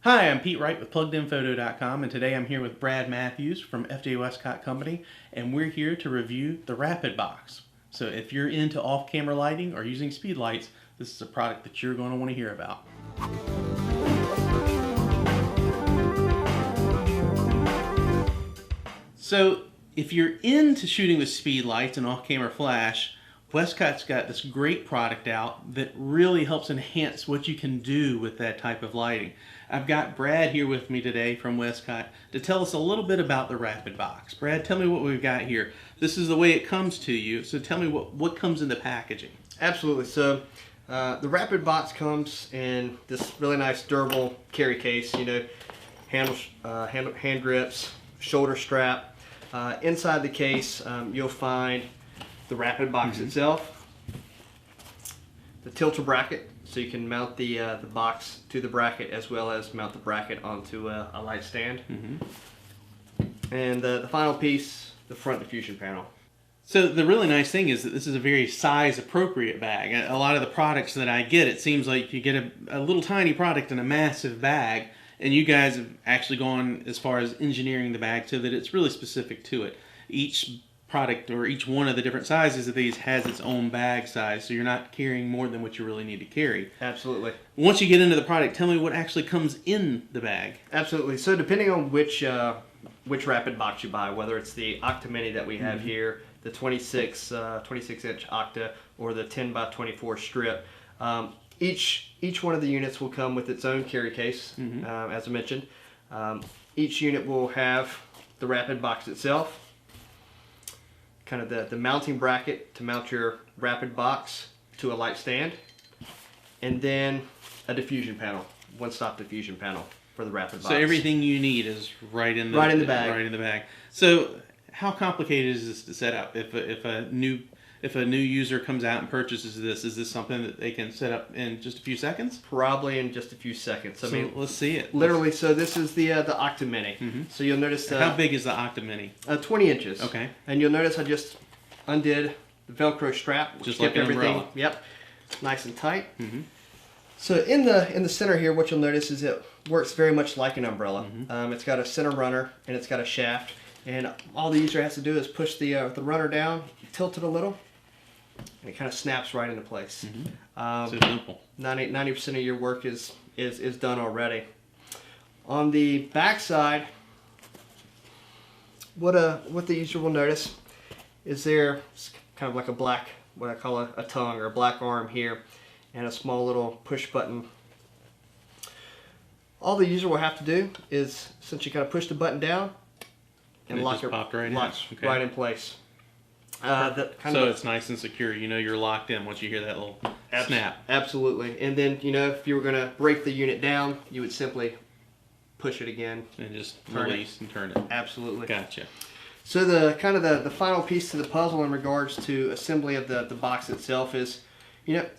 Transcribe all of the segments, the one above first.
Hi, I'm Pete Wright with PluggedInPhoto.com, and today I'm here with Brad Matthews from FJ Westcott Company, and we're here to review the Rapidbox. So if you're into off-camera lighting or using speed lights, this is a product that you're going to want to hear about. So if you're into shooting with speed lights and off-camera flash, Westcott's got this great product out that really helps enhance what you can do with that type of lighting. I've got Brad here with me today from Westcott to tell us a little bit about the Rapidbox. Brad, tell me what we've got here. This is the way it comes to you, so tell me what comes in the packaging. Absolutely. So the Rapidbox comes in this really nice durable carry case, hand grips, shoulder strap. Inside the case, you'll find the Rapidbox itself, the tilter bracket, so you can mount the box to the bracket as well as mount the bracket onto a light stand. And the final piece, the front diffusion panel. So the really nice thing is that this is a very size appropriate bag. A lot of the products that I get, it seems like you get a little tiny product in a massive bag, and you guys have actually gone as far as engineering the bag so that it's really specific to it. Each product or each one of the different sizes of these has its own bag size, so you're not carrying more than what you really need to carry. Absolutely. Once you get into the product, tell me what actually comes in the bag. Absolutely. So depending on which Rapidbox you buy, whether it's the Octa Mini that we have here, the 26-inch Octa, or the 10x24 strip, each one of the units will come with its own carry case, as I mentioned. Each unit will have the Rapidbox itself, kind of the mounting bracket to mount your Rapidbox to a light stand, and then a diffusion panel, one-stop diffusion panel for the Rapidbox. So everything you need is right in the bag. Right in the bag. So how complicated is this to set up? If a new user comes out and purchases this, is this something that they can set up in just a few seconds? Probably in just a few seconds. I mean, let's see it. Literally, so this is the Octa Mini. So you'll notice how big is the Octa Mini? 20 inches. Okay. And you'll notice I just undid the Velcro strap, just like an everything. Umbrella. Yep, nice and tight. So in the center here, what you'll notice is it works very much like an umbrella. It's got a center runner and it's got a shaft, and all the user has to do is push the runner down, tilt it a little, and it kind of snaps right into place. So simple. 90% of your work is done already. On the back side, what the user will notice is there's kind of like a black, what I call a tongue or a black arm here, and a small little push button. All the user will have to do is essentially kind of push the button down and lock it right in place. So it's nice and secure. You know you're locked in once you hear that little snap. Absolutely. And then, if you were going to break the unit down, you would simply push it again. And just release and turn it. Absolutely. Gotcha. So the final piece to the puzzle in regards to assembly of the box itself is,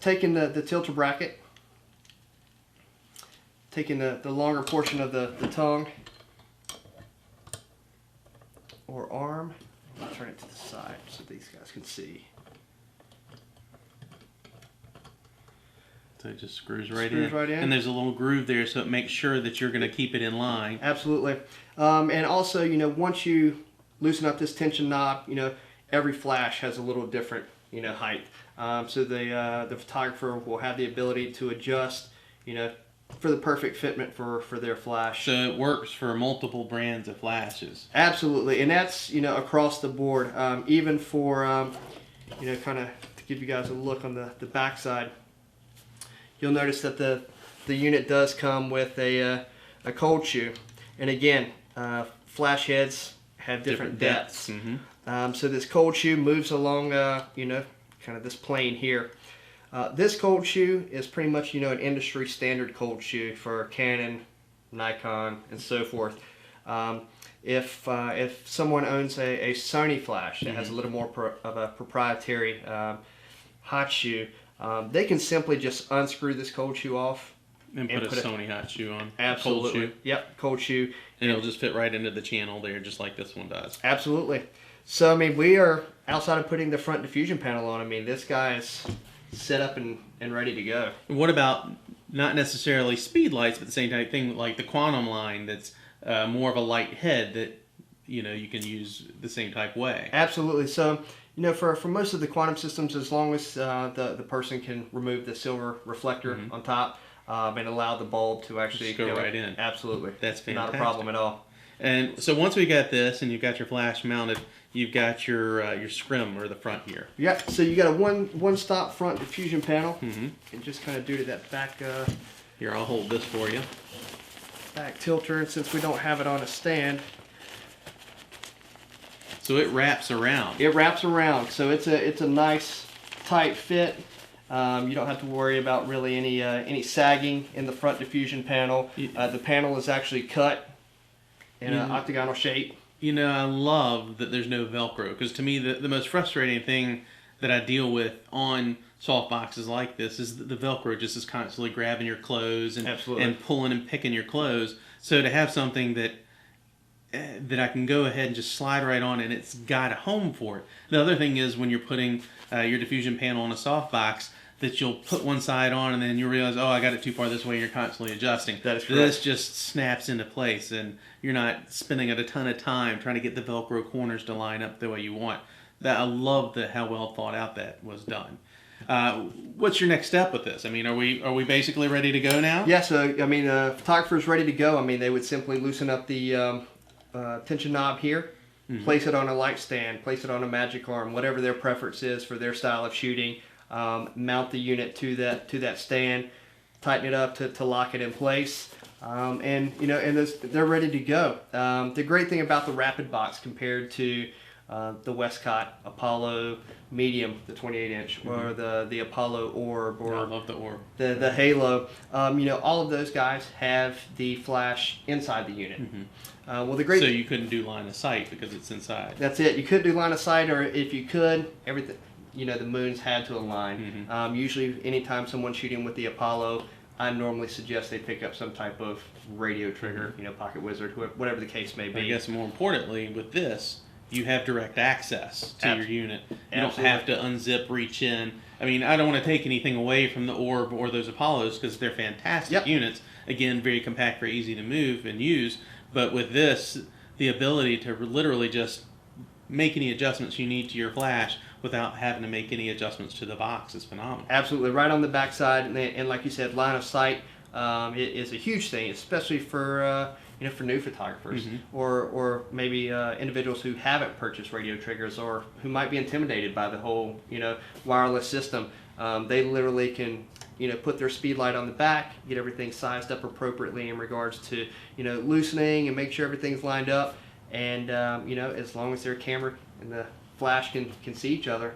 taking the tilter bracket, taking the longer portion of the tongue or arm, I'll turn it to the side so these guys can see. So it just screws right in. And there's a little groove there, so it makes sure that you're going to keep it in line. Absolutely. And also, once you loosen up this tension knob, every flash has a little different, height. So the photographer will have the ability to adjust, for the perfect fitment for their flash. So it works for multiple brands of flashes. Absolutely, and that's across the board. Even for kind of to give you guys a look on the back side, you'll notice that the unit does come with a cold shoe, and again, flash heads have different depths. So this cold shoe moves along, kind of this plane here. This cold shoe is pretty much, an industry standard cold shoe for Canon, Nikon, and so forth. If someone owns a Sony flash that has a little more of a proprietary hot shoe, they can simply just unscrew this cold shoe off and put a Sony hot shoe on. Absolutely. Cold shoe. Yep, cold shoe. And it'll just fit right into the channel there, just like this one does. Absolutely. So, we are, outside of putting the front diffusion panel on, this guy is set up and ready to go. What about not necessarily speed lights, but the same type thing like the Quantum line that's more of a light head that you can use the same type way. Absolutely. So for most of the quantum systems, as long as the person can remove the silver reflector on top and allow the bulb to actually just go right in. Absolutely. That's fantastic. Not a problem at all. And so once we got this and you've got your flash mounted, you've got your scrim or the front here. Yeah, so you got a one stop front diffusion panel, and just kind of due to that back here, I'll hold this for you. Back tilter, and since we don't have it on a stand, so it wraps around. It wraps around, so it's a nice tight fit. You don't have to worry about really any sagging in the front diffusion panel. The panel is actually cut in an octagonal shape. I love that there's no Velcro, because to me the most frustrating thing that I deal with on soft boxes like this is that the Velcro just is constantly grabbing your clothes and pulling and picking your clothes. So to have something that I can go ahead and just slide right on, and it's got a home for it. The other thing is when you're putting your diffusion panel on a soft box, that you'll put one side on and then you realize, oh, I got it too far this way, and you're constantly adjusting. That is correct. This just snaps into place, and you're not spending a ton of time trying to get the Velcro corners to line up the way you want. I love how well thought out that was done. What's your next step with this? I mean, are we basically ready to go now? Yeah, so I mean, photographer's ready to go. I mean, they would simply loosen up the tension knob here, place it on a light stand, place it on a magic arm, whatever their preference is for their style of shooting. Mount the unit to that stand, tighten it up to lock it in place, and they're ready to go. The great thing about the Rapidbox compared to the Westcott Apollo Medium, the 28-inch, or the Apollo Orb, or I love the Orb, the Halo. All of those guys have the flash inside the unit. Well, the great so you couldn't do line of sight because it's inside. That's it. You couldn't do line of sight, or if you could, everything. The moons had to align. Usually, anytime someone's shooting with the Apollo, I normally suggest they pick up some type of radio trigger, Pocket Wizard, whatever the case may be. I guess more importantly, with this, you have direct access to your unit. You Absolutely. don't have to unzip, reach in. I mean, I don't want to take anything away from the Orb or those Apollos because they're fantastic units. Again, very compact, very easy to move and use. But with this, the ability to literally just make any adjustments you need to your flash without having to make any adjustments to the box is phenomenal. Absolutely, right on the backside, and like you said, line of sight is a huge thing, especially for for new photographers or maybe individuals who haven't purchased radio triggers or who might be intimidated by the whole wireless system. They literally can put their speed light on the back, get everything sized up appropriately in regards to loosening and make sure everything's lined up. And as long as their camera and the flash can see each other,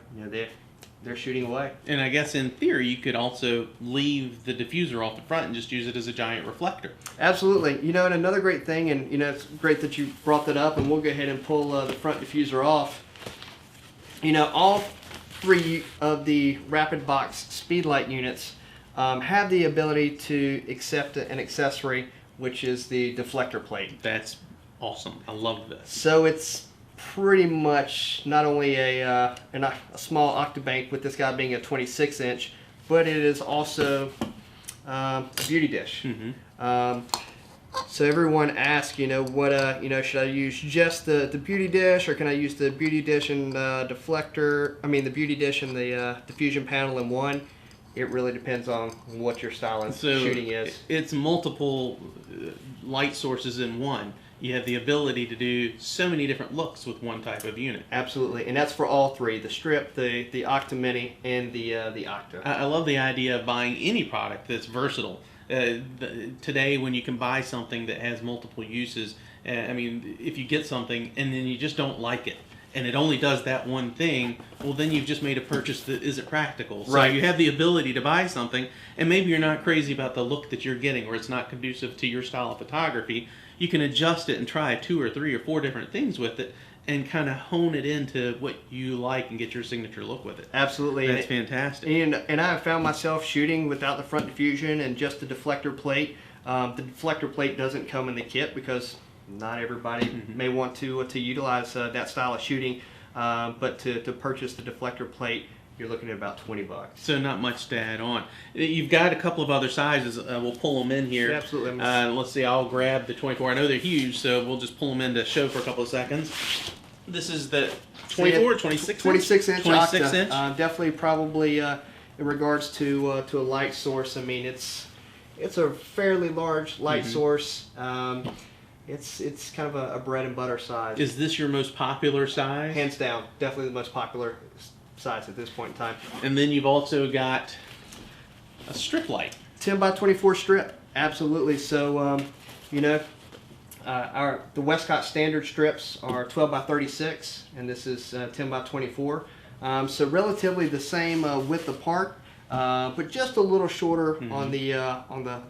they're shooting away. And I guess in theory you could also leave the diffuser off the front and just use it as a giant reflector. Absolutely. And another great thing, and it's great that you brought that up, and we'll go ahead and pull the front diffuser off. All three of the Rapidbox speedlight units have the ability to accept an accessory, which is the deflector plate. That's awesome. I love this. So it's pretty much not only a small octabank, with this guy being a 26-inch, but it is also a beauty dish. So everyone asks, should I use just the beauty dish, or can I use the beauty dish and deflector? I mean, the beauty dish and the diffusion panel in one. It really depends on what your style of shooting is. It's multiple light sources in one. You have the ability to do so many different looks with one type of unit. Absolutely, and that's for all three: the Strip, the Octa Mini, and the Octa. I love the idea of buying any product that's versatile. Today, when you can buy something that has multiple uses, I mean, if you get something and then you just don't like it, and it only does that one thing, well, then you've just made a purchase that isn't practical. So right. You have the ability to buy something, and maybe you're not crazy about the look that you're getting, or it's not conducive to your style of photography. You can adjust it and try 2 or 3 or 4 different things with it and kind of hone it into what you like and get your signature look with it. Absolutely. That's fantastic. And I have found myself shooting without the front diffusion and just the deflector plate. The deflector plate doesn't come in the kit because not everybody may want to utilize that style of shooting. But to purchase the deflector plate, you're looking at about $20. So not much to add on. You've got a couple of other sizes. We'll pull them in here. Yeah, absolutely. Let's see. I'll grab the 24. I know they're huge, so we'll just pull them in to show for a couple of seconds. This is the 24, 26 26-inch 26 Octa. inch. Definitely, probably in regards to a light source. I mean, it's a fairly large light source. It's kind of a bread and butter size. Is this your most popular size? Hands down, definitely the most popular size at this point in time. And then you've also got a strip light. 10 by 24 strip, absolutely. So, the Westcott standard strips are 12 by 36, and this is 10 by 24. So relatively the same width apart, but just a little shorter on the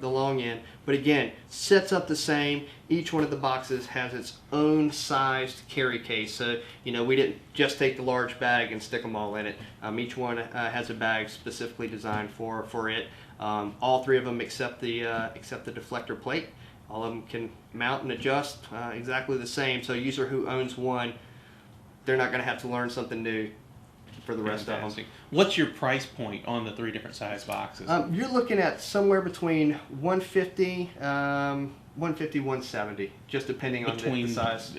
long end. But again, sets up the same. Each one of the boxes has its own sized carry case. So we didn't just take the large bag and stick them all in it. Each one has a bag specifically designed for it. All three of them except the deflector plate. All of them can mount and adjust exactly the same. So a user who owns one, they're not going to have to learn something new for the rest of them. What's your price point on the 3 different size boxes? You're looking at somewhere between $150, $170, just depending on the size.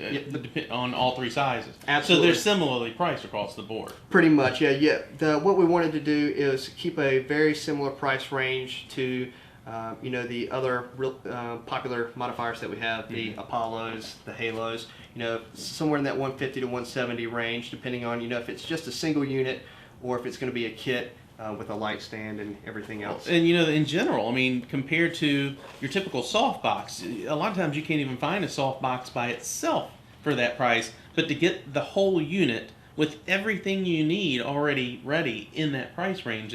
On all 3 sizes. Absolutely. So they're similarly priced across the board. Pretty much, yeah. What we wanted to do is keep a very similar price range to the other real popular modifiers that we have, the Apollos, the Halos, somewhere in that 150 to 170 range, depending on, if it's just a single unit or if it's going to be a kit with a light stand and everything else. And in general, I mean, compared to your typical softbox, a lot of times you can't even find a softbox by itself for that price, but to get the whole unit with everything you need already ready in that price range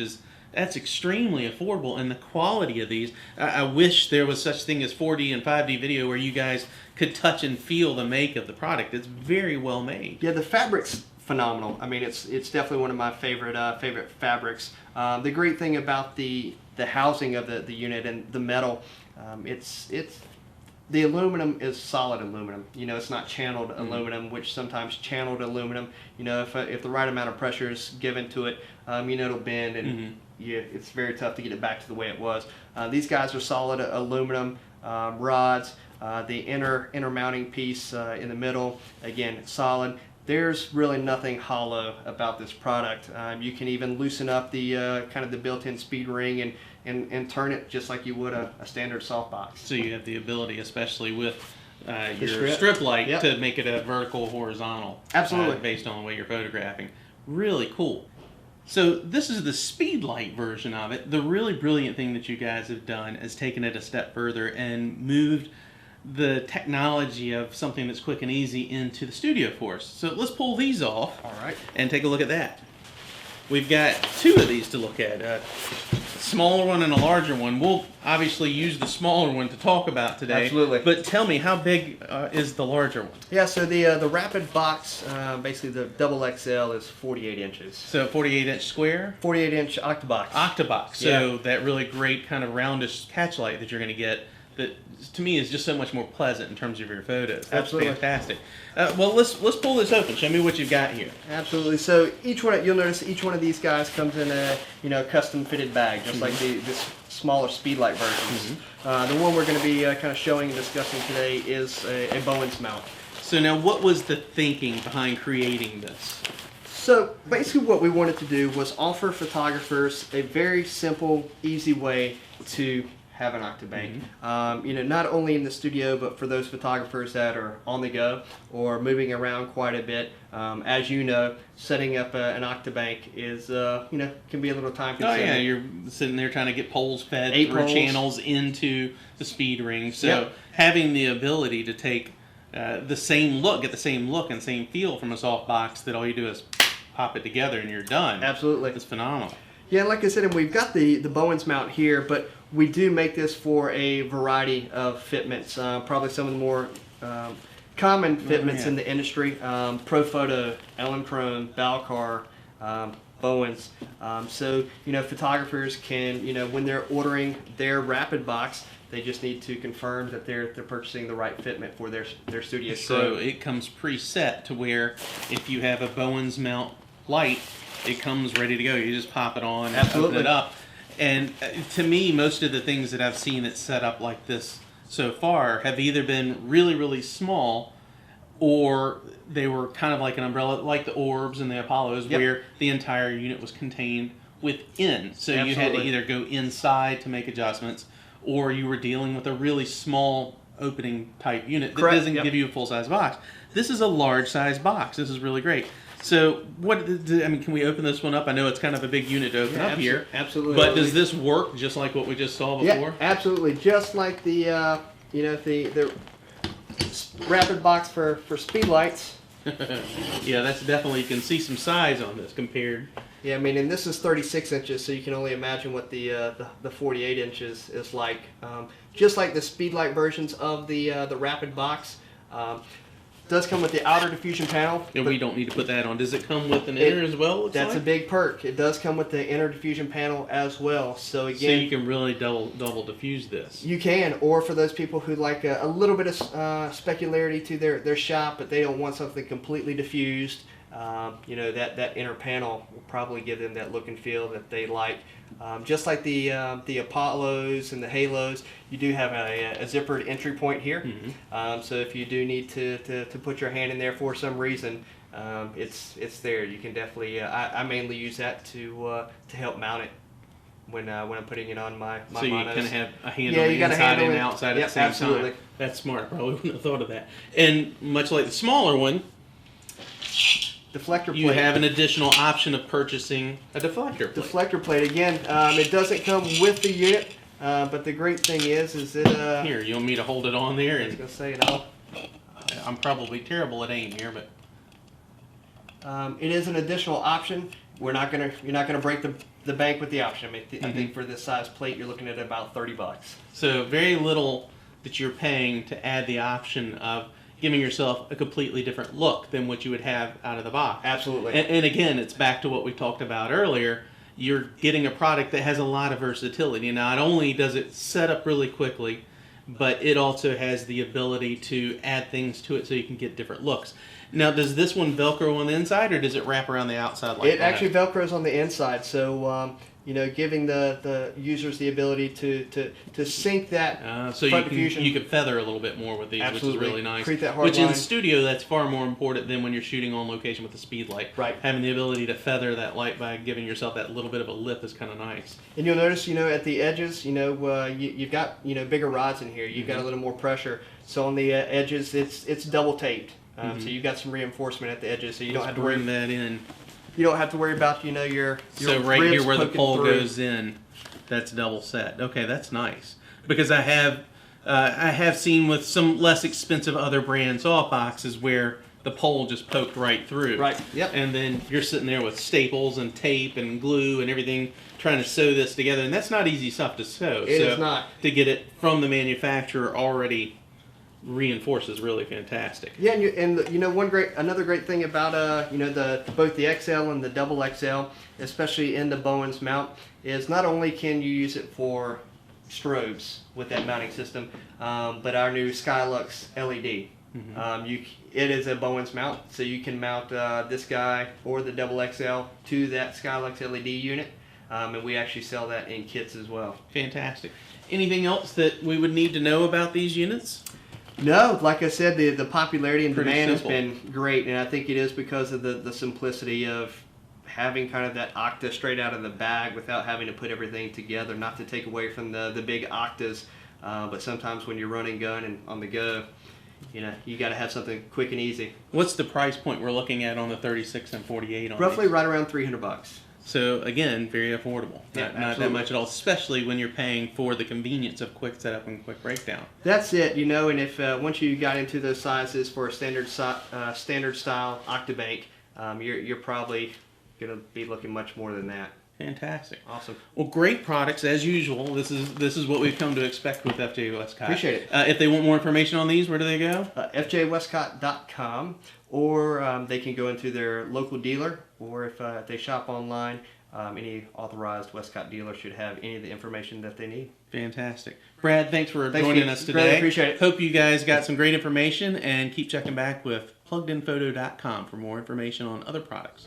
that's extremely affordable. And the quality of these, I wish there was such thing as 4D and 5D video where you guys could touch and feel the make of the product. It's very well made. Yeah, the fabric's phenomenal. I mean, it's definitely one of my favorite fabrics. The great thing about the housing of the unit and the metal, the aluminum is solid aluminum. It's not channeled aluminum, which sometimes channeled aluminum, if the right amount of pressure is given to it, it'll bend, and it's very tough to get it back to the way it was. These guys are solid aluminum rods. The inner mounting piece in the middle, again, solid. There's really nothing hollow about this product. You can even loosen up the kind of the built-in speed ring and turn it just like you would a standard softbox. So you have the ability, especially with your strip light, to make it a vertical or horizontal. Absolutely. Based on the way you're photographing. Really cool. So this is the speed light version of it. The really brilliant thing that you guys have done is taken it a step further and moved the technology of something that's quick and easy into the studio for us. So let's pull these off. All right. And take a look at that. We've got 2 of these to look at, a smaller one and a larger one. We'll obviously use the smaller one to talk about today. Absolutely. But tell me, how big is the larger one? Yeah, so the Rapidbox, basically the double XL, is 48 inches. So 48-inch square? 48-inch Octabox. Octabox. So that really great kind of roundish catch light that you're going to get that to me is just so much more pleasant in terms of your photos. That's Absolutely. fantastic. Well, let's pull this open. Show me what you've got here. Absolutely. So you'll notice each one of these guys comes in a custom fitted bag, just like this smaller speedlight versions. The one we're going to be kind of showing and discussing today is a Bowens mount. So now, what was the thinking behind creating this? So basically what we wanted to do was offer photographers a very simple, easy way to have an Octabank. Not only in the studio, but for those photographers that are on the go or moving around quite a bit. As you know, setting up an Octabank is, can be a little time consuming. Oh yeah, you're sitting there trying to get poles fed 8 through poles. Channels into the speed ring. So having the ability to take get the same look and same feel from a softbox, that all you do is pop it together and you're done. Absolutely. It's phenomenal. Yeah, like I said, and we've got the Bowens mount here, but we do make this for a variety of fitments. Probably some of the more common fitments in the industry. Profoto, Electron, Balcar, Bowens. So, photographers can, when they're ordering their Rapidbox, they just need to confirm that they're purchasing the right fitment for their studio So strobe. it comes preset to where if you have a Bowens mount light, it comes ready to go. You just pop it on and Absolutely. open it up. And to me, most of the things that I've seen that's set up like this so far have either been really, really small, or they were kind of like an umbrella, like the Orbs and the Apollos, Yep. where the entire unit was contained within. So you had to Absolutely. either go inside to make adjustments, or you were dealing with a really small opening type unit that Correct. doesn't Yep. give you a full size box. This is a large size box. This is really great. So can we open this one up? I know it's kind of a big unit to open up here. Absolutely. But does this work just like what we just saw before? Yeah, absolutely. Just like the the Rapidbox for speed lights. Yeah, that's definitely, you can see some size on this compared. Yeah, I mean, and this is 36 inches, so you can only imagine what the 48 inches is like. Just like the speedlight versions of the Rapidbox, does come with the outer diffusion panel. And we don't need to put that on. Does it come with an inner as well? That's a big perk. It does come with the inner diffusion panel as well. So again, so you can really double diffuse this. you can, or for those people who like a little bit of specularity to their shop, but they don't want something completely diffused. That inner panel will probably give them that look and feel that they like. Just like the Apollos and the Halos, you do have a zippered entry point here. Mm-hmm. So if you do need to put your hand in there for some reason, it's there. You can definitely. I mainly use that to help mount it when I'm putting it on my so you monos. kind of have a hand on the inside and outside at the same absolutely. time. That's smart. I probably wouldn't have thought of that. And much like the smaller one, Deflector plate. you have an additional option of purchasing a deflector plate. Deflector plate again. It doesn't come with the unit, but the great thing is that Here, you want me to hold it on there? I was And gonna say it all. I'm probably terrible at aim here, but It is an additional option. You're not gonna break the bank with the option. I think for this size plate, you're looking at about $30. so very little that you're paying to add the option of giving yourself a completely different look than what you would have out of the box. Absolutely. And again, it's back to what we talked about earlier. You're getting a product that has a lot of versatility. Not only does it set up really quickly, but it also has the ability to add things to it so you can get different looks. Now, does this one Velcro on the inside, or does it wrap around the outside like It that? actually Velcros on the inside, so giving the users the ability to sync that So front diffusion. you can feather a little bit more with these, Absolutely. which is really nice. Create that hard which in line. studio, that's far more important than when you're shooting on location with the speed light. Right. Having the ability to feather that light by giving yourself that little bit of a lip is kind of nice. And you'll notice, at the edges, you've got bigger rods in here. You've got a little more pressure. So on the edges, it's double taped. So you've got some reinforcement at the edges, so you don't have to bring worry. that in. You don't have to worry about your So right ribs here where the poking pole through. goes in, that's double set. Okay, that's nice. Because I have seen with some less expensive other brand softboxes where the pole just poked right through. Right. Yep. And then you're sitting there with staples and tape and glue and everything trying to sew this together, and that's not easy stuff to sew. It is not. To get it from the manufacturer already reinforced is really fantastic. Yeah, another great thing about both the XL and the double XL, especially in the Bowens mount, is not only can you use it for strobes with that mounting system, but our new Skylux LED. It is a Bowens mount, so you can mount this guy or the double XL to that Skylux LED unit, and we actually sell that in kits as well. Fantastic. Anything else that we would need to know about these units? No, like I said, the popularity and Pretty demand simple. has been great, and I think it is because of the simplicity of having kind of that octa straight out of the bag without having to put everything together. Not to take away from the big octas, but sometimes when you're running gun and on the go, you got to have something quick and easy. What's the price point we're looking at on the 36 and 48 on Roughly these? right around $300. So again, very affordable. Yeah, Not that absolutely. much at all, especially when you're paying for the convenience of quick setup and quick breakdown. That's it, and if once you got into those sizes for a standard style Octabank, you're probably going to be looking much more than that. Fantastic. Awesome. Well, great products as usual. This is what we've come to expect with FJ Westcott. Appreciate it. If they want more information on these, where do they go? FJWestcott.com, or they can go into their local dealer, or if they shop online, any authorized Westcott dealer should have any of the information that they need. Fantastic. Brad, thanks for Thanks, joining Keith. us Greatly today. appreciate it. Hope you guys got some great information, and keep checking back with PluggedInPhoto.com for more information on other products.